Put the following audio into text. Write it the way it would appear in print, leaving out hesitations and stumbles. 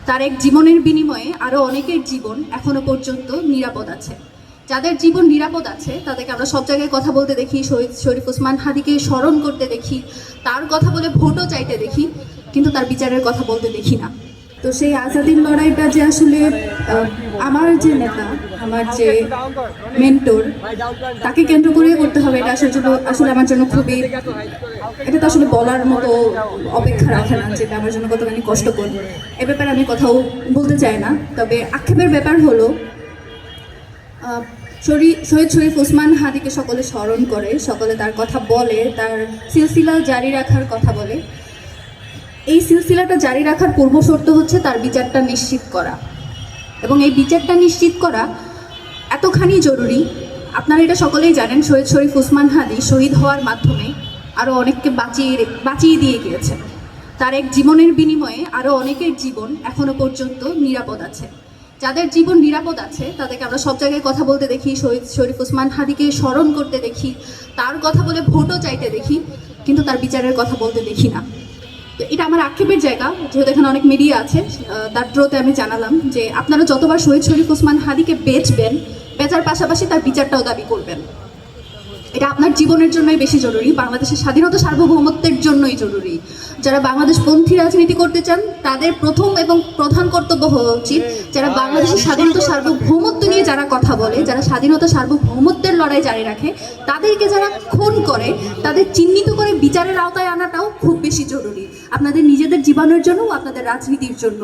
তার এক জীবনের বিনিময়ে আরও অনেকের জীবন এখনো পর্যন্ত নিরাপদ আছে। যাদের জীবন নিরাপদ আছে তাদেরকে আমরা সব জায়গায় কথা বলতে দেখি, শহীদ শরীফ ওসমান হাদিকে স্মরণ করতে দেখি, তার কথা বলে ভোটও চাইতে দেখি, কিন্তু তার বিচারের কথা বলতে দেখি না। তো সেই আজাদির লড়াইটা যে আসলে আমার যে নেতা, আমার যে মেন্টর, তাকে কেন্দ্র করে করতে হবে, এটা আসলে আমার জন্য খুবই, এটা তো আসলে বলার মতো অপেক্ষা রাখে না, যেটা আমার জন্য কতখানি কষ্টকর। এ ব্যাপারে আমি কথাও বলতে চাই না। তবে আক্ষেপের ব্যাপার হলো শহীদ শরীফ ওসমান হাদিকে সকলে স্মরণ করে, সকলে তার কথা বলে, তার সিলসিলা জারি রাখার কথা বলে। এই সিলসিলাটা জারি রাখার পূর্ব শর্ত হচ্ছে তার বিচারটা নিশ্চিত করা, এবং এই বিচারটা নিশ্চিত করা এতখানি জরুরি। আপনারা এটা সকলেই জানেন, শহীদ শরীফ ওসমান হাদি শহীদ হওয়ার মাধ্যমে আরও অনেককে বাঁচিয়ে দিয়ে গিয়েছেন। তার এক জীবনের বিনিময়ে আরও অনেকের জীবন এখনো পর্যন্ত নিরাপদ আছে। যাদের জীবন নিরাপদ আছে তাদেরকে আমরা সব জায়গায় কথা বলতে দেখি, শহীদ শরীফ ওসমান হাদিকে স্মরণ করতে দেখি, তার কথা বলে ভোটও চাইতে দেখি, কিন্তু তার বিচারের কথা বলতে দেখি না। তো এটা আমার আক্ষেপের জায়গা। যেহেতু এখানে অনেক মিডিয়া আছে, তার থ্রুতে আমি জানালাম যে আপনারা যতবার শহীদ শরীফ ওসমান হাদিকে বেচার পাশাপাশি তার বিচারটাও দাবি করবেন। এটা আপনার জীবনের জন্যই বেশি জরুরি, বাংলাদেশের স্বাধীনতা সার্বভৌমত্বের জন্যই জরুরি। যারা বাংলাদেশপন্থী রাজনীতি করতে চান তাদের প্রথম এবং প্রধান কর্তব্য হওয়া উচিত, যারা বাংলাদেশের স্বাধীনতা সার্বভৌমত্ব নিয়ে যারা কথা বলে, যারা স্বাধীনতা সার্বভৌমত্বের লড়াই জারি রাখে, তাদেরকে যারা খুন করে তাদের চিহ্নিত করে বিচারের আওতায় আনাটাও খুব বেশি জরুরি, আপনাদের নিজেদের জীবনের জন্য, আপনাদের রাজনীতির জন্য।